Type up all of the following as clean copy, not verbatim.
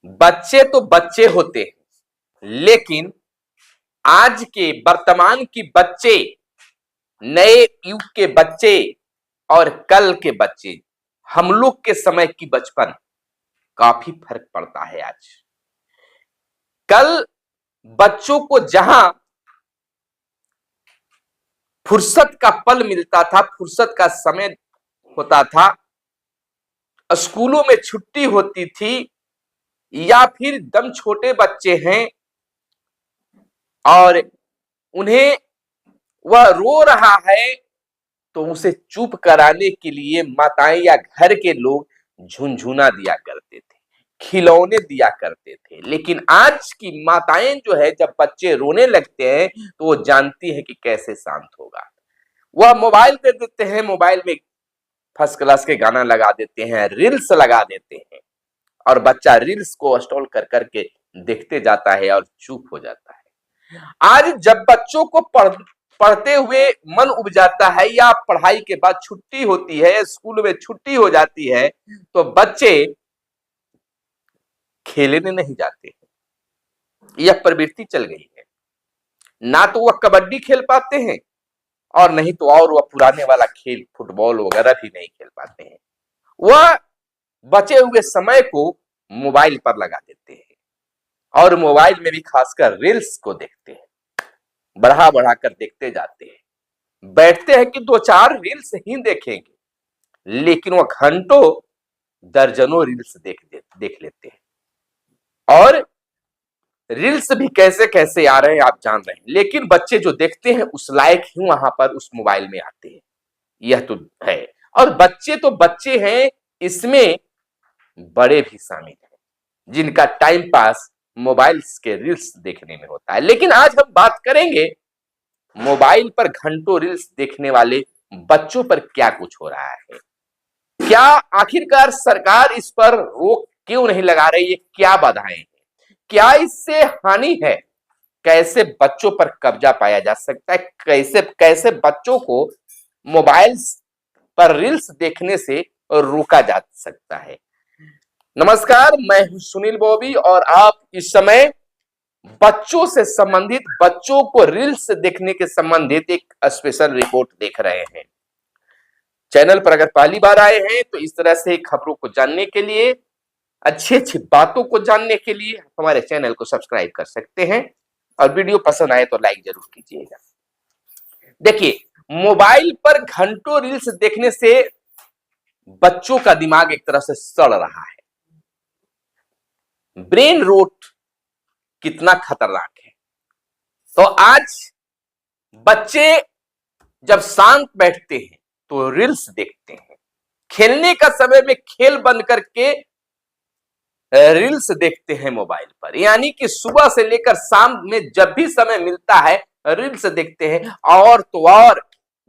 बच्चे तो बच्चे होते हैं, लेकिन आज के वर्तमान की बच्चे, नए युग के बच्चे और कल के बच्चे, हम लोग के समय की बचपन, काफी फर्क पड़ता है आज। कल बच्चों को जहां फुर्सत का पल मिलता था, फुर्सत का समय होता था, स्कूलों में छुट्टी होती थी, या फिर दम छोटे बच्चे हैं और उन्हें वह रो रहा है तो उसे चुप कराने के लिए माताएं या घर के लोग झुनझुना दिया करते थे, खिलौने दिया करते थे। लेकिन आज की माताएं जो है, जब बच्चे रोने लगते हैं तो वो जानती है कि कैसे शांत होगा। वह मोबाइल दे देते हैं, मोबाइल में फर्स्ट क्लास के गाना लगा देते हैं, रील्स लगा देते हैं, और बच्चा रील्स को इंस्टॉल कर करके देखते जाता है और चुप हो जाता है। आज जब बच्चों को पढ़ते हुए मन उब जाता है, या पढ़ाई के बाद छुट्टी होती है, स्कूल में छुट्टी हो जाती है, तो बच्चे खेलने नहीं जाते। यह प्रवृत्ति चल गई है। ना तो वह कबड्डी खेल पाते हैं और नहीं तो और वह पुराने वाला खेल फुटबॉल वगैरह भी नहीं खेल पाते हैं। वह बचे हुए समय को मोबाइल पर लगा देते हैं और मोबाइल में भी खासकर रील्स को देखते हैं, बढ़ा बढ़ा कर देखते जाते हैं। बैठते हैं कि 2-4 रील्स ही देखेंगे, लेकिन वह घंटों दर्जनों रील्स देख लेते हैं। और रील्स भी कैसे कैसे आ रहे हैं आप जान रहे हैं, लेकिन बच्चे जो देखते हैं उस लायक ही वहां पर उस मोबाइल में आते हैं, यह तो है। और बच्चे तो बच्चे हैं, इसमें बड़े भी शामिल हैं, जिनका टाइम पास मोबाइल्स के रील्स देखने में होता है। लेकिन आज हम बात करेंगे मोबाइल पर घंटों रील्स देखने वाले बच्चों पर क्या कुछ हो रहा है। क्या आखिरकार सरकार इस पर रोक क्यों नहीं लगा रही है? क्या बाधाएं हैं? क्या इससे हानि है? कैसे बच्चों पर कब्जा पाया जा सकता है? कैसे कैसे बच्चों को मोबाइल पर रील्स देखने से रोका जा सकता है? नमस्कार, मैं हूं सुनील बॉबी और आप इस समय बच्चों से संबंधित, बच्चों को रील्स देखने के संबंधित एक स्पेशल रिपोर्ट देख रहे हैं। चैनल पर अगर पहली बार आए हैं तो इस तरह से खबरों को जानने के लिए, अच्छी अच्छी बातों को जानने के लिए हमारे चैनल को सब्सक्राइब कर सकते हैं, और वीडियो पसंद आए तो लाइक जरूर कीजिएगा। देखिए, मोबाइल पर घंटों रील्स देखने से बच्चों का दिमाग एक तरह से सड़ रहा है। ब्रेन रोट कितना खतरनाक है। तो आज बच्चे जब शांत बैठते हैं तो रील्स देखते हैं, खेलने का समय में खेल बंद करके रील्स देखते हैं मोबाइल पर। यानी कि सुबह से लेकर शाम में जब भी समय मिलता है रील्स देखते हैं। और तो और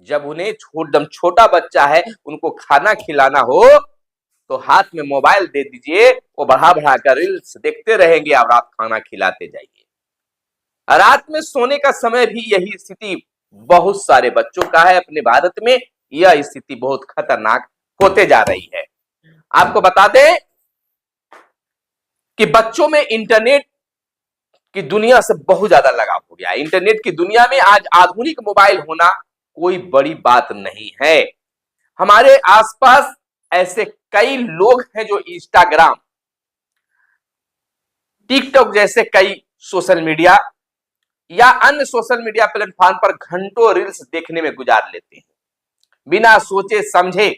जब उन्हें छोटा बच्चा है, उनको खाना खिलाना हो तो हाथ में मोबाइल दे दीजिए, वो बढ़ा बढ़ा कर रील्स देखते रहेंगे और आप खाना खिलाते जाइए। रात में सोने का समय भी यही स्थिति बहुत सारे बच्चों का है। अपने भारत में यह स्थिति बहुत खतरनाक होते जा रही है। आपको बता दें कि बच्चों में इंटरनेट की दुनिया से बहुत ज्यादा लगाव हो गया है। इंटरनेट की दुनिया में आज आधुनिक मोबाइल होना कोई बड़ी बात नहीं है। हमारे आसपास ऐसे कई लोग हैं जो इंस्टाग्राम, टिकटॉक जैसे कई सोशल मीडिया या अन्य सोशल मीडिया प्लेटफॉर्म पर घंटों रील्स देखने में गुजार लेते हैं। बिना सोचे समझे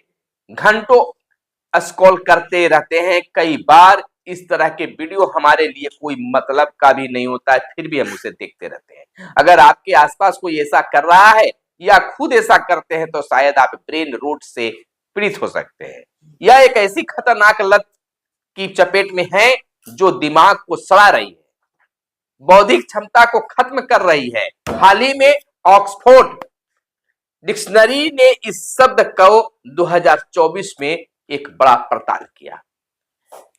घंटों स्क्रॉल करते रहते हैं। कई बार इस तरह के वीडियो हमारे लिए कोई मतलब का भी नहीं होता है, फिर भी हम उसे देखते रहते हैं। अगर आपके आसपास कोई ऐसा कर रहा है या खुद ऐसा करते हैं तो शायद आप ब्रेन रोट से पीड़ित हो सकते हैं। यह एक ऐसी खतरनाक लत की चपेट में है जो दिमाग को सड़ा रही है, बौद्धिक क्षमता को खत्म कर रही है। हाल ही में ऑक्सफोर्ड डिक्शनरी ने इस शब्द को 2024 में एक बड़ा प्रचार किया।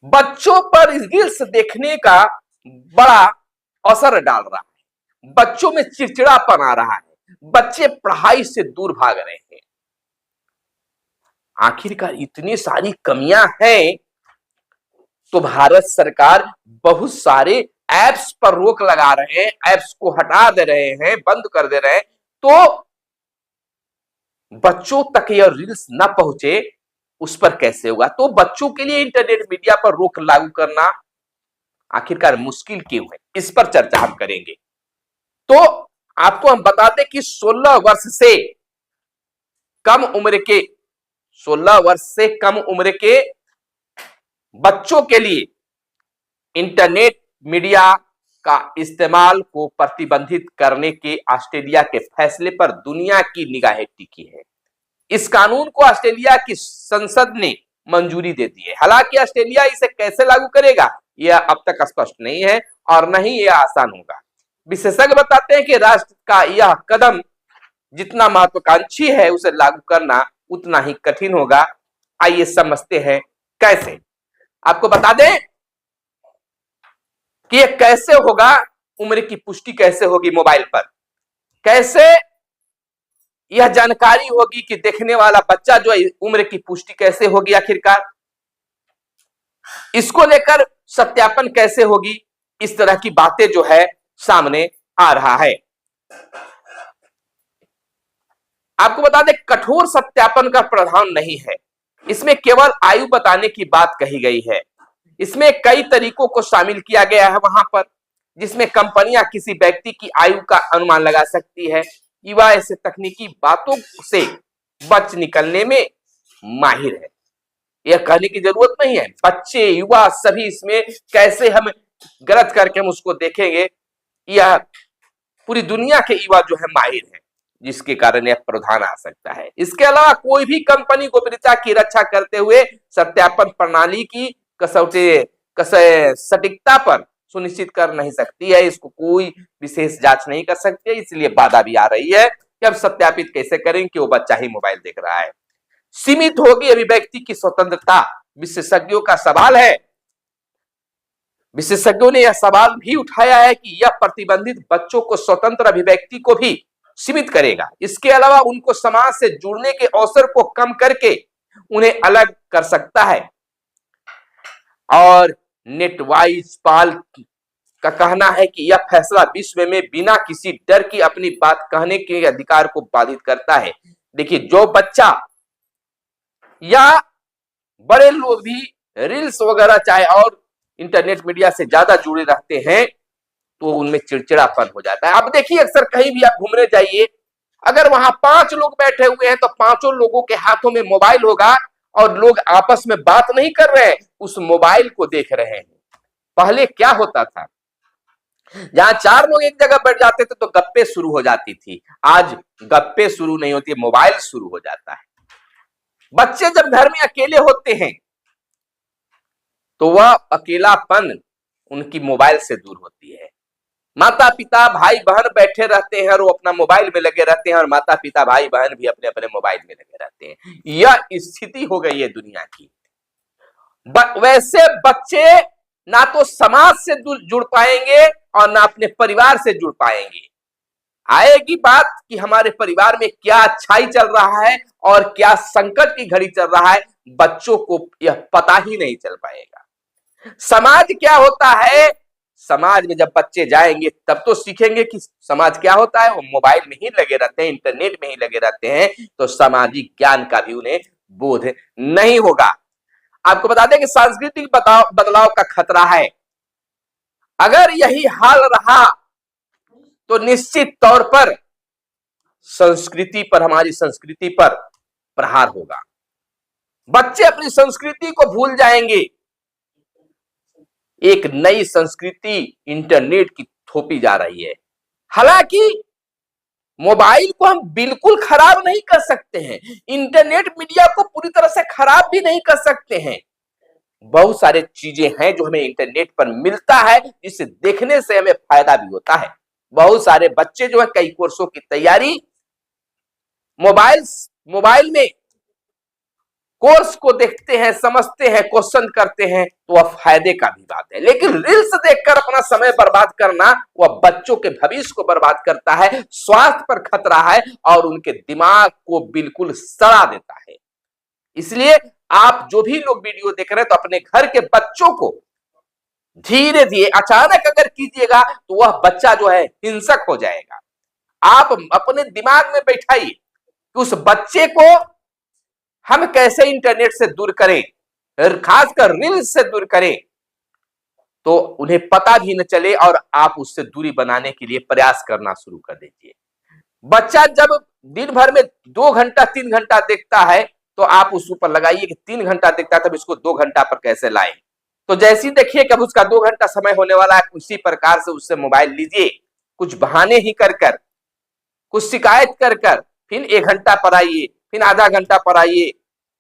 बच्चों पर रील्स देखने का बड़ा असर डाल रहा है, बच्चों में चिड़चिड़ापन आ रहा है, बच्चे पढ़ाई से दूर भाग रहे हैं। आखिरकार इतनी सारी कमियां हैं तो भारत सरकार बहुत सारे ऐप्स पर रोक लगा रहे हैं, ऐप्स को हटा दे रहे हैं, बंद कर दे रहे हैं, तो बच्चों तक यह रील्स ना पहुंचे, उस पर कैसे होगा? तो बच्चों के लिए इंटरनेट मीडिया पर रोक लागू करना आखिरकार मुश्किल क्यों है, इस पर चर्चा हम करेंगे। तो आपको हम बता दें कि 16 वर्ष से कम उम्र के 16 वर्ष से कम उम्र के बच्चों के लिए इंटरनेट मीडिया का इस्तेमाल को प्रतिबंधित करने के ऑस्ट्रेलिया के फैसले पर दुनिया की निगाहें टिकी है। इस कानून को ऑस्ट्रेलिया की संसद ने मंजूरी दे दी है। हालांकि ऑस्ट्रेलिया इसे कैसे लागू करेगा यह अब तक स्पष्ट नहीं है और न ही यह आसान होगा। विशेषज्ञ बताते हैं कि राष्ट्र का यह कदम जितना महत्वाकांक्षी है, उसे लागू करना उतना ही कठिन होगा। आइए समझते हैं कैसे। आपको बता दें कि यह कैसे होगा, उम्र की पुष्टि कैसे होगी मोबाइल पर, कैसे यह जानकारी होगी कि देखने वाला बच्चा जो है उम्र की पुष्टि कैसे होगी, आखिरकार इसको लेकर सत्यापन कैसे होगी, इस तरह की बातें जो है सामने आ रहा है। आपको बता दें कठोर सत्यापन का प्रावधान नहीं है, इसमें केवल आयु बताने की बात कही गई है। इसमें कई तरीकों को शामिल किया गया है वहां पर, जिसमें कंपनियां किसी व्यक्ति की आयु का अनुमान लगा सकती है। युवा ऐसे तकनीकी बातों से बच निकलने में माहिर है, यह कहने की जरूरत नहीं है। बच्चे युवा सभी इसमें कैसे हम गलत करके हम उसको देखेंगे, यह पूरी दुनिया के युवा जो है माहिर है, जिसके कारण यह प्रावधान आ सकता है। इसके अलावा कोई भी कंपनी गोपनीयता की रक्षा करते हुए सत्यापन प्रणाली की सटीकता पर सुनिश्चित कर नहीं सकती है, इसको कोई विशेष जांच नहीं कर सकती है। इसलिए बाधा भी आ रही है कि अब सत्यापित कैसे करें कि वो बच्चा ही मोबाइल देख रहा है। सीमित होगी अभिव्यक्ति की स्वतंत्रता, विशेषज्ञों का सवाल है। विशेषज्ञों ने यह सवाल भी उठाया है कि यह प्रतिबंधित बच्चों को स्वतंत्र अभिव्यक्ति को भी सीमित करेगा। इसके अलावा उनको समाज से जुड़ने के अवसर को कम करके उन्हें अलग कर सकता है। और नेटवाइज पाल का कहना है कि यह फैसला विश्व में बिना किसी डर की अपनी बात कहने के अधिकार को बाधित करता है। देखिए, जो बच्चा या बड़े लोग भी रील्स वगैरह चाहे और इंटरनेट मीडिया से ज्यादा जुड़े रहते हैं तो उनमें चिड़चिड़ापन हो जाता है। अब देखिए, अक्सर कहीं भी आप घूमने जाइए, अगर वहां 5 लोग बैठे हुए हैं तो 5 लोगों के हाथों में मोबाइल होगा और लोग आपस में बात नहीं कर रहे हैं, उस मोबाइल को देख रहे हैं। पहले क्या होता था, जहां 4 लोग एक जगह बैठ जाते थे तो गप्पे शुरू हो जाती थी। आज गप्पे शुरू नहीं होती, मोबाइल शुरू हो जाता है। बच्चे जब घर में अकेले होते हैं तो वह अकेलापन उनकी मोबाइल से दूर होती है। माता पिता भाई बहन बैठे रहते हैं और वो अपना मोबाइल में लगे रहते हैं, और माता पिता भाई बहन भी अपने अपने मोबाइल में लगे रहते हैं। यह स्थिति हो गई है दुनिया की। वैसे बच्चे ना तो समाज से जुड़ पाएंगे और ना अपने परिवार से जुड़ पाएंगे। आएगी बात कि हमारे परिवार में क्या अच्छाई चल रहा है और क्या संकट की घड़ी चल रहा है, बच्चों को यह पता ही नहीं चल पाएगा। समाज क्या होता है, समाज में जब बच्चे जाएंगे तब तो सीखेंगे कि समाज क्या होता है। वो मोबाइल में ही लगे रहते हैं, इंटरनेट में ही लगे रहते हैं, तो सामाजिक ज्ञान का भी उन्हें बोध नहीं होगा। आपको बता दें कि सांस्कृतिक बदलाव का खतरा है। अगर यही हाल रहा तो निश्चित तौर पर संस्कृति पर, हमारी संस्कृति पर प्रहार होगा। बच्चे अपनी संस्कृति को भूल जाएंगे। एक नई संस्कृति इंटरनेट की थोपी जा रही है। हालांकि मोबाइल को हम बिल्कुल खराब नहीं कर सकते हैं, इंटरनेट मीडिया को पूरी तरह से खराब भी नहीं कर सकते हैं। बहुत सारे चीजें हैं जो हमें इंटरनेट पर मिलता है, जिसे देखने से हमें फायदा भी होता है। बहुत सारे बच्चे जो है कई कोर्सों की तैयारी मोबाइल में कोर्स को देखते हैं, समझते हैं, क्वेश्चन करते हैं, तो वह फायदे का भी बात है। लेकिन रील्स देखकर अपना समय बर्बाद करना वह बच्चों के भविष्य को बर्बाद करता है, स्वास्थ्य पर खतरा है और उनके दिमाग को बिल्कुल सड़ा देता है। इसलिए आप जो भी लोग वीडियो देख रहे हैं तो अपने घर के बच्चों को धीरे धीरे अचानक अगर कीजिएगा तो वह बच्चा जो है हिंसक हो जाएगा। आप अपने दिमाग में बैठाइए कि उस बच्चे को हम कैसे इंटरनेट से दूर करें, खासकर रील्स से दूर करें, तो उन्हें पता भी न चले और आप उससे दूरी बनाने के लिए प्रयास करना शुरू कर दीजिए। बच्चा जब दिन भर में 2 घंटा 3 घंटा देखता है तो आप उस ऊपर लगाइए कि 3 घंटा देखता है, तब इसको 2 घंटा पर कैसे लाएं। तो जैसे ही देखिए कब उसका 2 घंटा समय होने वाला है, उसी प्रकार से उससे मोबाइल लीजिए, कुछ बहाने ही कर कर, कुछ शिकायत कर कर, फिर 1 घंटा पर आइए, फिर आधा घंटा पर आइए,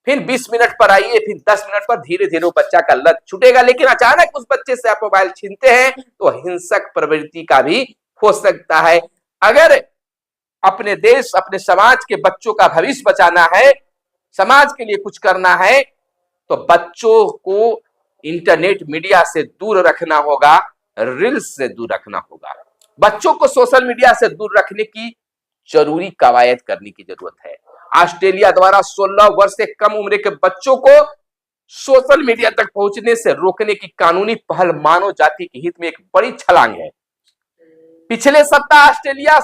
फिर 20 मिनट पर आइए, फिर 10 मिनट पर, धीरे धीरे वो बच्चा का लत छूटेगा। लेकिन अचानक उस बच्चे से आप मोबाइल छीनते हैं तो हिंसक प्रवृत्ति का भी हो सकता है। अगर अपने देश अपने समाज के बच्चों का भविष्य बचाना है, समाज के लिए कुछ करना है, तो बच्चों को इंटरनेट मीडिया से दूर रखना होगा, रील्स से दूर रखना होगा। बच्चों को सोशल मीडिया से दूर रखने की जरूरी कवायद करने की जरूरत है। ऑस्ट्रेलिया द्वारा 16 वर्ष से कम उम्र के बच्चों को सोशल मीडिया तक पहुंचने से रोकने की कानूनी पहल मानव जाति के हित में एक बड़ी छलांग है। पिछले सप्ताह ऑस्ट्रेलिया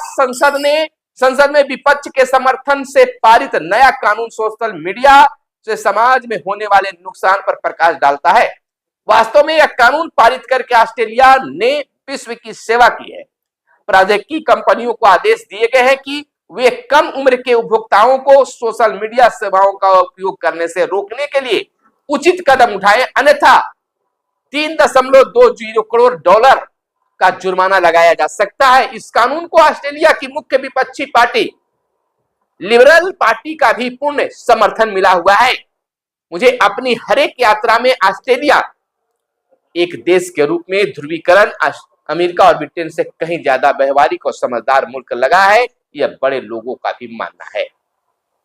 संसद में विपक्ष के समर्थन से पारित नया कानून सोशल मीडिया से समाज में होने वाले नुकसान पर प्रकाश डालता है। वास्तव में यह कानून पारित करके ऑस्ट्रेलिया ने विश्व की सेवा की है। प्रौद्योगिकी कंपनियों को आदेश दिए गए हैं कि वे कम उम्र के उपभोक्ताओं को सोशल मीडिया सेवाओं का उपयोग करने से रोकने के लिए उचित कदम उठाएं, अन्यथा $3.20 करोड़ का जुर्माना लगाया जा सकता है। इस कानून को ऑस्ट्रेलिया की मुख्य विपक्षी पार्टी लिबरल पार्टी का भी पूर्ण समर्थन मिला हुआ है। मुझे अपनी हर एक यात्रा में ऑस्ट्रेलिया एक देश के रूप में ध्रुवीकरण अमेरिका और ब्रिटेन से कहीं ज्यादा व्यवहारिक और समझदार मुल्क लगा है, यह बड़े लोगों का भी मानना है।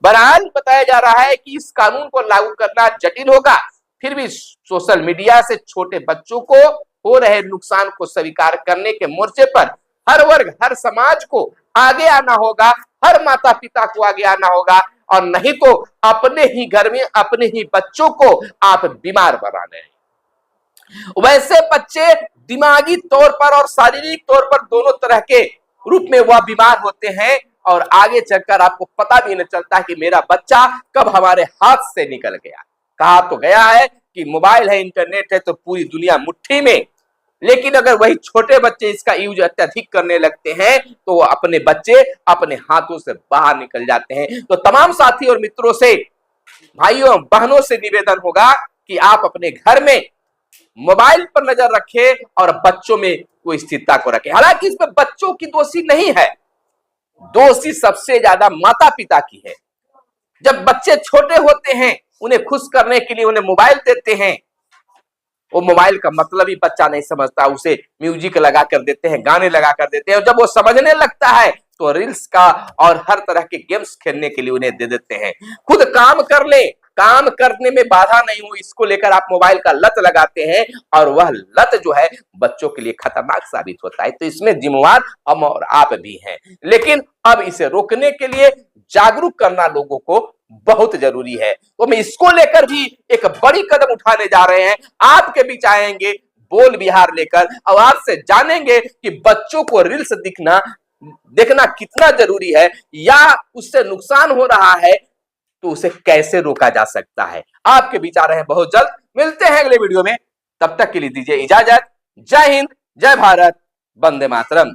बहरहाल बताया जा रहा है कि इस कानून को लागू करना जटिल होगा, फिर भी सोशल मीडिया से छोटे बच्चों को हो रहे नुकसान को स्वीकार करने के मोर्चे पर हर वर्ग हर समाज को आगे आना होगा, हर माता पिता को आगे आना होगा, और नहीं तो अपने ही घर में अपने ही बच्चों को आप बीमार बना रहे हैं। वैसे बच्चे दिमागी तौर पर और शारीरिक तौर पर दोनों तरह के रूप में वह बीमार होते हैं और आगे चलकर आपको पता भी नहीं चलता कि मेरा बच्चा कब हमारे हाथ से निकल गया। कहा तो गया है कि मोबाइल है, इंटरनेट है तो पूरी दुनिया मुट्ठी में, लेकिन अगर वही छोटे बच्चे इसका यूज अत्यधिक करने लगते हैं तो अपने बच्चे अपने हाथों से बाहर निकल जाते हैं। तो तमाम साथी और मित्रों से, भाइयों बहनों से निवेदन होगा कि आप अपने घर में मोबाइल पर नजर रखें और बच्चों में कोई स्थिरता को रखें। हालांकि इसमें बच्चों की दोषी नहीं है, दोषी सबसे ज्यादा माता पिता की है। जब बच्चे छोटे होते हैं उन्हें खुश करने के लिए उन्हें मोबाइल देते हैं, वो मोबाइल का मतलब ही बच्चा नहीं समझता, उसे म्यूजिक लगा कर देते हैं, गाने लगा कर देते हैं, और जब वो समझने लगता है तो रील्स का और हर तरह के गेम्स खेलने के लिए उन्हें दे देते हैं। खुद काम कर ले, काम करने में बाधा नहीं हो, इसको लेकर आप मोबाइल का लत लगाते हैं और वह लत जो है बच्चों के लिए खतरनाक साबित होता है। तो इसमें जिम्मेवार हम और आप भी हैं, लेकिन अब इसे रोकने के लिए जागरूक करना लोगों को बहुत जरूरी है। तो मैं इसको लेकर भी एक बड़ी कदम उठाने जा रहे हैं, आपके बीच आएंगे बोल बिहार लेकर और आपसे जानेंगे कि बच्चों को रील्स देखना कितना जरूरी है, या उससे नुकसान हो रहा है तो उसे कैसे रोका जा सकता है। आपके बीच आ रहे हैं बहुत जल्द, मिलते हैं अगले वीडियो में, तब तक के लिए दीजिए इजाजत। जय हिंद, जय भारत, वंदे मातरम।